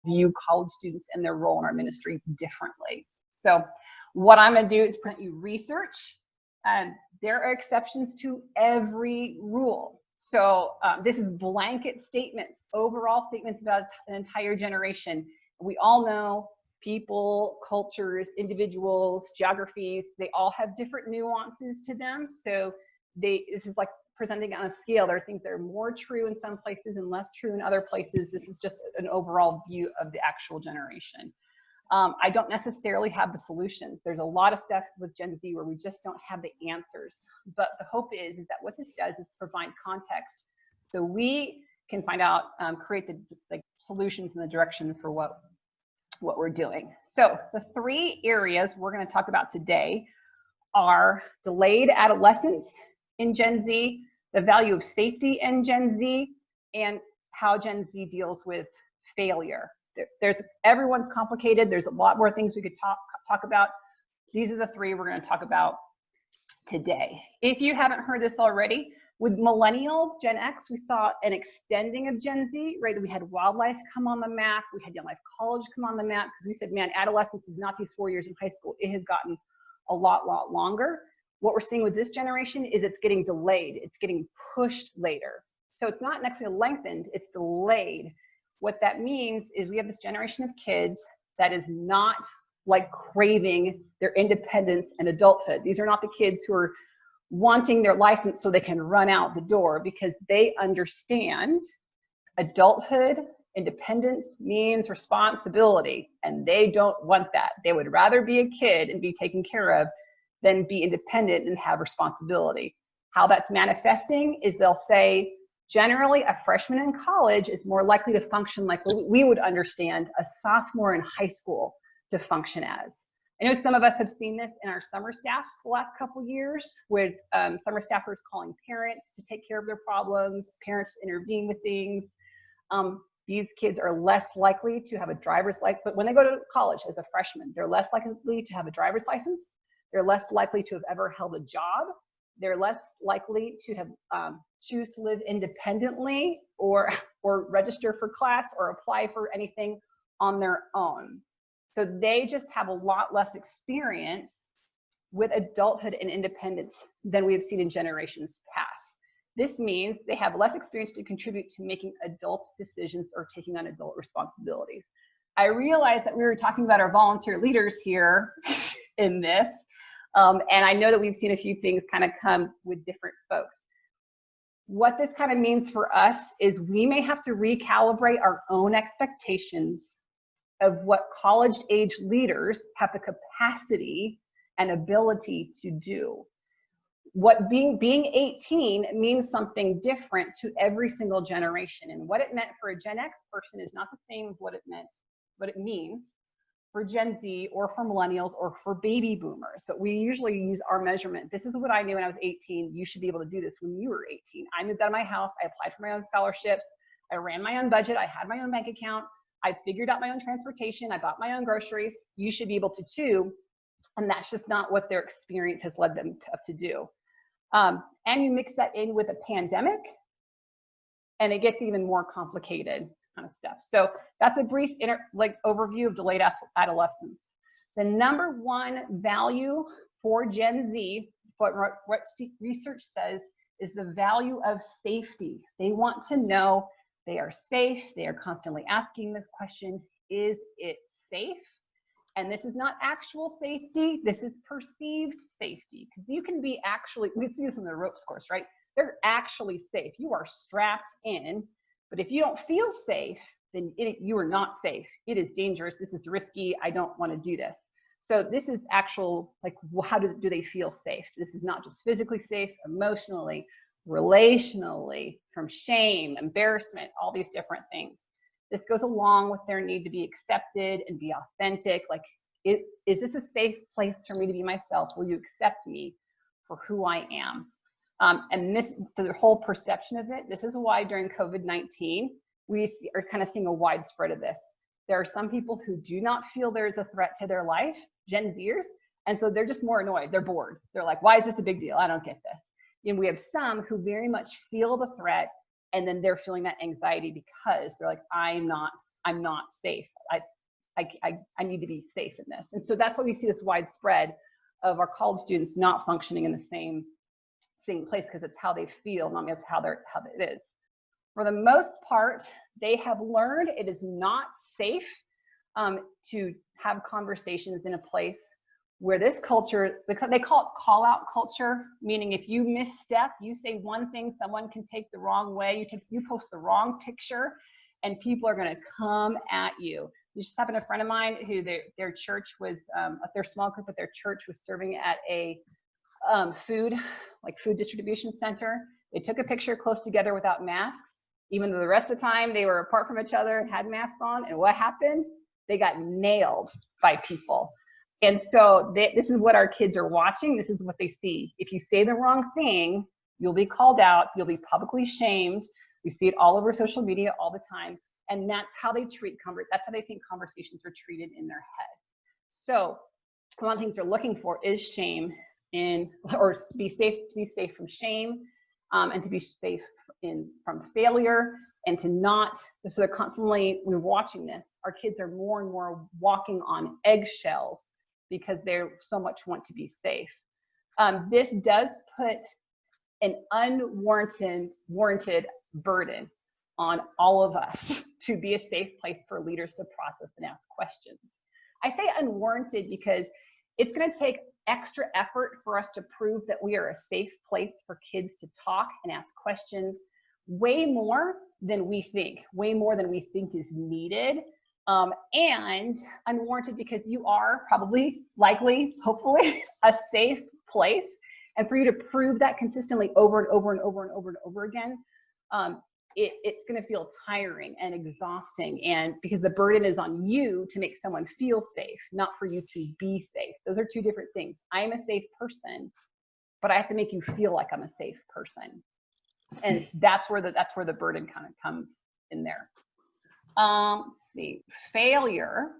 view college students and their role in our ministry differently. So what I'm going to do is present you research. There are exceptions to every rule. So this is blanket statements, overall statements about an entire generation. We all know people, cultures, individuals, geographies, they all have different nuances to them. So this is like presenting on a scale. There are things that are more true in some places and less true in other places. This is just an overall view of the actual generation. I don't necessarily have the solutions. There's a lot of stuff with Gen Z where we just don't have the answers. But the hope is that what this does is provide context so we can find out, create the solutions and the direction for what we're doing. So the 3 areas we're going to talk about today are delayed adolescence in Gen Z, the value of safety in Gen Z, and how Gen Z deals with failure. Everyone's complicated. There's a lot more things we could talk about. These are the 3 we're going to talk about today. If you haven't heard this already, with millennials, Gen X, we saw an extending of Gen Z, right? We had wildlife come on the map. We had Young Life College come on the map because we said, man, adolescence is not these 4 years in high school. It has gotten a lot longer. What we're seeing with this generation is it's getting delayed. It's getting pushed later. So it's not necessarily lengthened, it's delayed. What that means is we have this generation of kids that is not like craving their independence and adulthood. These are not the kids who are wanting their license so they can run out the door, because they understand adulthood, independence means responsibility, and they don't want that. They would rather be a kid and be taken care of than be independent and have responsibility. How that's manifesting is they'll say, generally, a freshman in college is more likely to function like we would understand a sophomore in high school to function as. I know some of us have seen this in our summer staffs the last couple years, with summer staffers calling parents to take care of their problems, parents to intervene with things. These kids are less likely to have a driver's license, but when they go to college as a freshman, they're less likely to have a driver's license. They're less likely to have ever held a job. They're less likely to have choose to live independently or register for class or apply for anything on their own. So they just have a lot less experience with adulthood and independence than we have seen in generations past. This means they have less experience to contribute to making adult decisions or taking on adult responsibilities. I realize that we were talking about our volunteer leaders here in this, and I know that we've seen a few things kind of come with different folks. What this kind of means for us is we may have to recalibrate our own expectations of what college-age leaders have the capacity and ability to do. What being 18 means something different to every single generation, and what it meant for a Gen X person is not the same as what it means for Gen Z or for millennials or for baby boomers. But we usually use our measurement. This is what I knew when I was 18. You should be able to do this when you were 18. I moved out of my house. I applied for my own scholarships. I ran my own budget. I had my own bank account. I figured out my own transportation. I bought my own groceries. You should be able to too. And that's just not what their experience has led them to do. And you mix that in with a pandemic, and it gets even more complicated kind of stuff. So that's a brief overview of delayed adolescence. The number 1 value for Gen Z, what research says, is the value of safety. They want to know they are safe. They are constantly asking this question, is it safe? And this is not actual safety, this is perceived safety. Because you can be we see this in the ropes course, right? They're actually safe. You are strapped in, but if you don't feel safe, then you are not safe. It is dangerous, this is risky, I don't want to do this. So this is actual, how do they feel safe? This is not just physically safe, emotionally, relationally, from shame, embarrassment, all these different things. This goes along with their need to be accepted and be authentic. Is this a safe place for me to be myself? Will you accept me for who I am? And the whole perception of it, this is why during COVID-19, we are kind of seeing a widespread of this. There are some people who do not feel there's a threat to their life, Gen Zers, and so they're just more annoyed. They're bored. They're like, why is this a big deal? I don't get this. And we have some who very much feel the threat, and then they're feeling that anxiety because they're like, I'm not I'm not safe. I need to be safe in this. And so that's why we see this widespread of our college students not functioning in the same place, because it's how they feel, not just how it is. For the most part, they have learned it is not safe to have conversations in a place where this culture, they call it call out culture, meaning if you misstep, you say one thing, someone can take the wrong way, you post the wrong picture, and people are going to come at you. This just happened to a friend of mine who their church was, their small group at their church was serving at a food distribution center. They took a picture close together without masks, even though the rest of the time they were apart from each other and had masks on. And what happened? They got nailed by people. And so this is what our kids are watching. This is what they see. If you say the wrong thing, you'll be called out. You'll be publicly shamed. We see it all over social media all the time. And that's how they that's how they think conversations are treated in their head. So one of the things they're looking for is shame or to be safe from shame, and to be safe from failure, and to not, so they're constantly, we're watching this. Our kids are more and more walking on eggshells because they so much want to be safe. This does put an unwarranted burden on all of us to be a safe place for leaders to process and ask questions. I say unwarranted because it's going to take extra effort for us to prove that we are a safe place for kids to talk and ask questions, way more than we think is needed, and unwarranted because you are probably, likely, hopefully, a safe place. And for you to prove that consistently over and over and over and over and over again, it's going to feel tiring and exhausting, and because the burden is on you to make someone feel safe, not for you to be safe. Those are two different things. I am a safe person, but I have to make you feel like I'm a safe person, and that's where the burden kind of comes in there. Let's see, failure.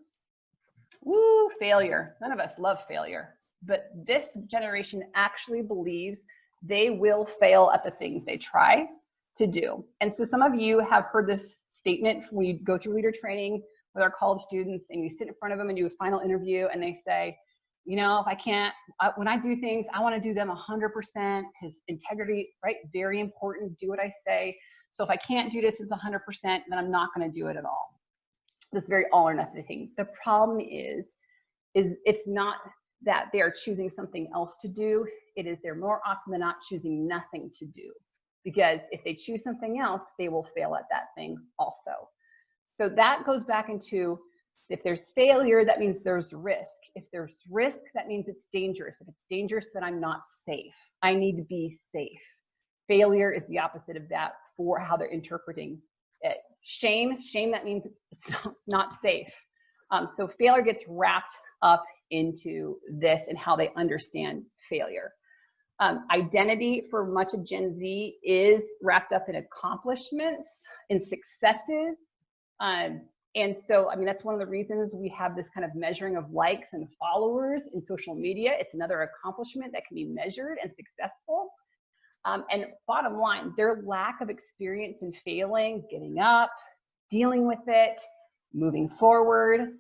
Woo, failure. None of us love failure, but this generation actually believes they will fail at the things they try to do. And so some of you have heard this statement when you go through leader training with our college students and you sit in front of them and do a final interview and they say, you know, when I do things, I want to do them 100% because integrity, right? Very important. Do what I say. So if I can't do this as 100%, then I'm not going to do it at all. This very all or nothing thing. The problem is it's not that they are choosing something else to do. It is they're more often than not choosing nothing to do. Because if they choose something else, they will fail at that thing also. So that goes back into, if there's failure, that means there's risk. If there's risk, that means it's dangerous. If it's dangerous, then I'm not safe. I need to be safe. Failure is the opposite of that for how they're interpreting it. Shame, that means it's not safe. So failure gets wrapped up into this and how they understand failure. Identity for much of Gen Z is wrapped up in accomplishments and successes. And so, I mean, that's one of the reasons we have this kind of measuring of likes and followers in social media. It's another accomplishment that can be measured and successful. And bottom line, their lack of experience in failing, getting up, dealing with it, moving forward,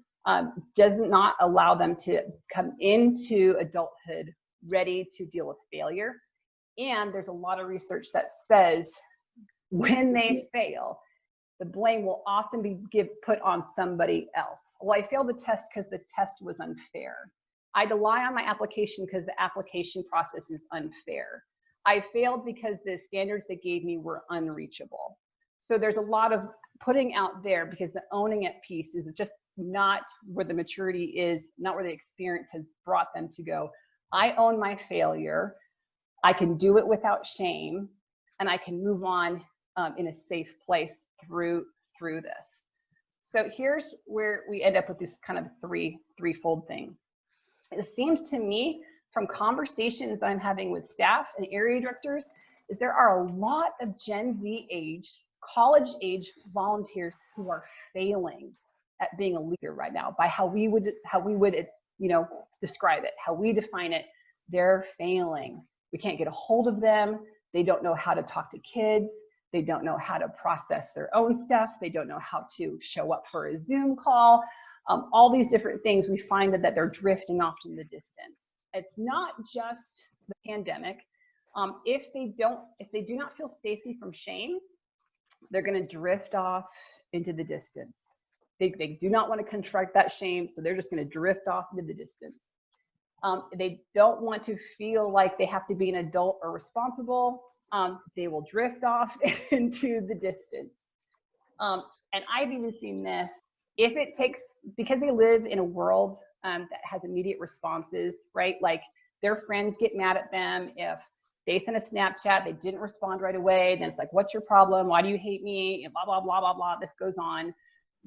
does not allow them to come into adulthood ready to deal with failure. And there's a lot of research that says when they fail, the blame will often be put on somebody else. Well, I failed the test because the test was unfair. I rely on my application because the application process is unfair. I failed because the standards they gave me were unreachable. So there's a lot of putting out there because the owning it piece is just not where the maturity is, not where the experience has brought them to go, I own my failure, I can do it without shame, and I can move on in a safe place through this. So here's where we end up with this kind of threefold thing. It seems to me from conversations I'm having with staff and area directors is there are a lot of Gen Z aged, college age volunteers who are failing at being a leader right now by how we would describe it, how we define it. They're failing. We can't get a hold of them. They don't know how to talk to kids. They don't know how to process their own stuff. They don't know how to show up for a Zoom call. All these different things, we find that they're drifting off in the distance. It's not just the pandemic. If they do not feel safety from shame, they're going to drift off into the distance. They do not want to confront that shame, so they're just going to drift off into the distance. They don't want to feel like they have to be an adult or responsible. They will drift off into the distance. And I've even seen this, if it takes, because they live in a world that has immediate responses, right? Like their friends get mad at them if they send a Snapchat, they didn't respond right away, then it's like, what's your problem? Why do you hate me? And blah, blah, blah, blah, blah, this goes on.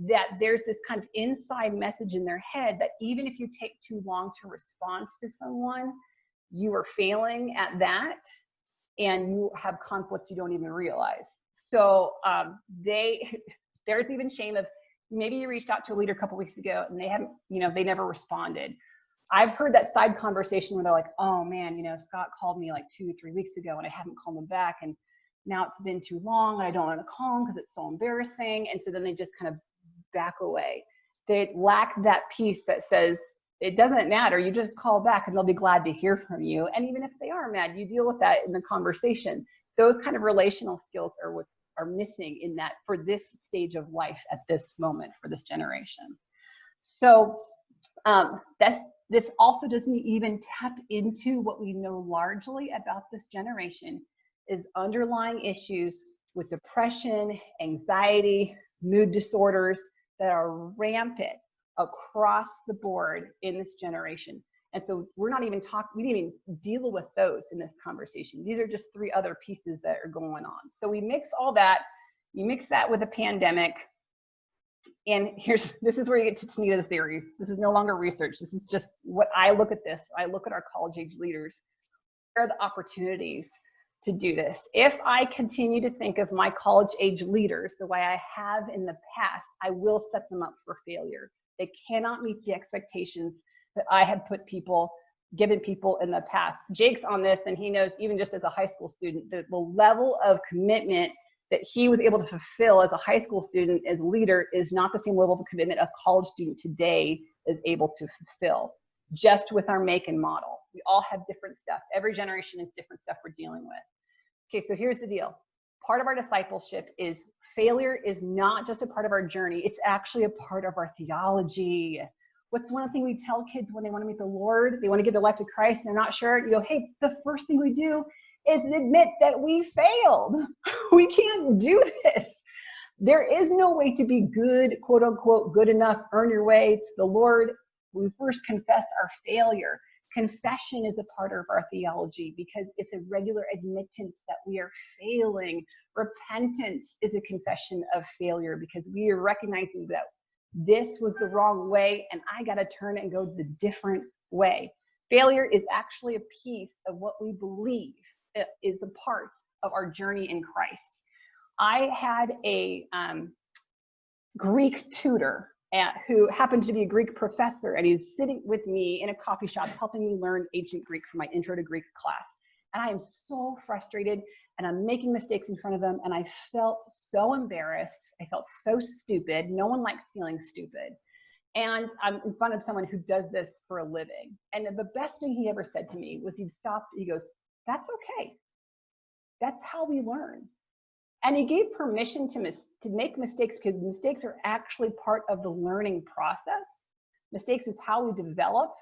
That there's this kind of inside message in their head that even if you take too long to respond to someone, you are failing at that and you have conflict you don't even realize. So there's even shame of, maybe you reached out to a leader a couple weeks ago and they haven't, they never responded. I've heard that side conversation where they're like, oh man, Scott called me like 2 or 3 weeks ago and I haven't called him back. And now it's been too long and I don't want to call him because it's so embarrassing. And so then they just kind of back away. They lack that piece that says, it doesn't matter. You just call back and they'll be glad to hear from you. And even if they are mad, you deal with that in the conversation. Those kind of relational skills are what are missing in that for this stage of life at this moment for this generation. So this also doesn't even tap into what we know largely about this generation is underlying issues with depression, anxiety, mood disorders that are rampant across the board in this generation. And so we didn't even deal with those in this conversation. These are just 3 other pieces that are going on. So we mix all that, you mix that with a pandemic, and this is where you get to Tanias' theory. This is no longer research. This is just what I look at this. I look at our college age leaders. Where are the opportunities to do this? If I continue to think of my college age leaders the way I have in the past, I will set them up for failure. They cannot meet the expectations that I had given people in the past. Jake's on this, and he knows even just as a high school student, the level of commitment that he was able to fulfill as a high school student, as leader, is not the same level of commitment a college student today is able to fulfill, just with our make and model. We all have different stuff. Every generation has different stuff we're dealing with. Okay, so here's the deal. Part of our discipleship is failure is not just a part of our journey, it's actually a part of our theology. What's one thing we tell kids when they want to meet the Lord? They want to give their life to Christ and they're not sure. You go, hey, the first thing we do is admit that we failed. We can't do this. There is no way to be good, quote unquote, good enough, earn your way to the Lord. We first confess our failure. Confession is a part of our theology because it's a regular admittance that we are failing. Repentance is a confession of failure because we are recognizing that this was the wrong way and I got to turn and go the different way. Failure is actually a piece of what we believe is a part of our journey in Christ. I had a Greek tutor who happened to be a Greek professor, and he's sitting with me in a coffee shop helping me learn ancient Greek for my Intro to Greek class. And I am so frustrated and I'm making mistakes in front of him, and I felt so embarrassed. I felt so stupid. No one likes feeling stupid. And I'm in front of someone who does this for a living. And the best thing he ever said to me was he stopped, he goes, that's okay. That's how we learn. And he gave permission to make mistakes because mistakes are actually part of the learning process. Mistakes is how we develop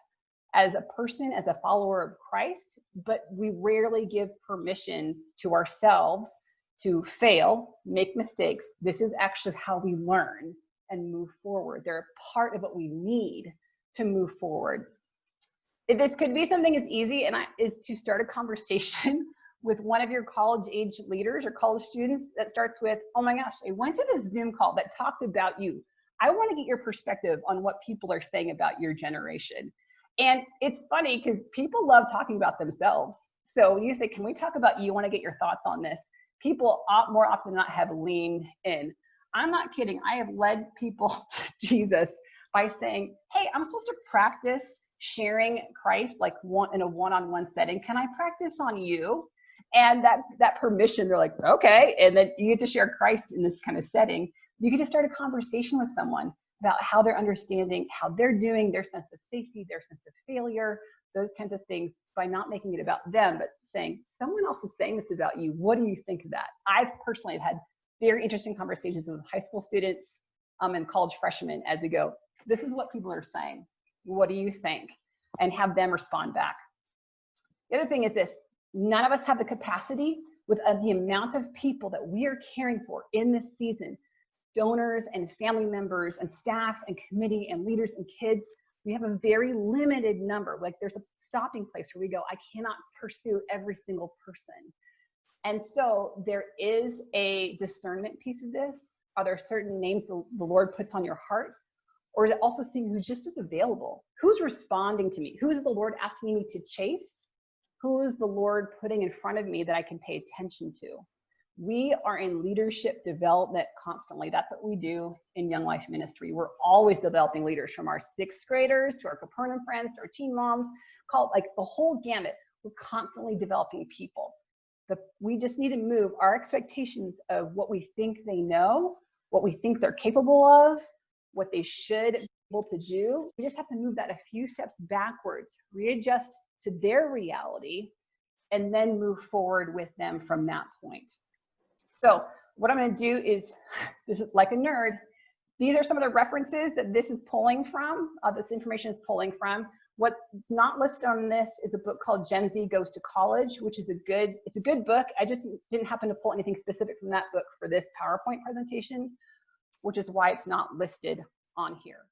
as a person, as a follower of Christ, but we rarely give permission to ourselves to fail, make mistakes. This is actually how we learn and move forward. They're part of what we need to move forward. This could be something as easy is to start a conversation with one of your college age leaders or college students that starts with, oh my gosh, I went to this Zoom call that talked about you. I want to get your perspective on what people are saying about your generation. And it's funny because people love talking about themselves. So you say, can we talk about you? I want to get your thoughts on this. People more often than not have leaned in. I'm not kidding. I have led people to Jesus by saying, hey, I'm supposed to practice sharing Christ like in a one-on-one setting. Can I practice on you? And that permission, they're like, okay. And then you get to share Christ in this kind of setting. You get to start a conversation with someone about how they're understanding, how they're doing, their sense of safety, their sense of failure, those kinds of things, by not making it about them, but saying, someone else is saying this about you. What do you think of that? I've personally had very interesting conversations with high school students and college freshmen as we go, this is what people are saying. What do you think? And have them respond back. The other thing is this, none of us have the capacity with the amount of people that we are caring for in this season, donors and family members and staff and committee and leaders and kids. We have a very limited number. Like there's a stopping place where we go, I cannot pursue every single person. And so there is a discernment piece of this. Are there certain names the Lord puts on your heart? Or is it also seeing who just is available? Who's responding to me? Who is the Lord asking me to chase? Who is the Lord putting in front of me that I can pay attention to? We are in leadership development constantly. That's what we do in Young Life Ministry. We're always developing leaders, from our 6th graders to our Capernaum friends to our teen moms, called like the whole gamut. We're constantly developing people. We just need to move our expectations of what we think they know, what we think they're capable of, what they should be able to do. We just have to move that a few steps backwards, readjust to their reality, and then move forward with them from that point. So what I'm going to do is, this is like a nerd, these are some of the references that this is pulling from, this information is pulling from. What's not listed on this is a book called GenZ Goes to College, which is it's a good book. I just didn't happen to pull anything specific from that book for this PowerPoint presentation, which is why it's not listed on here.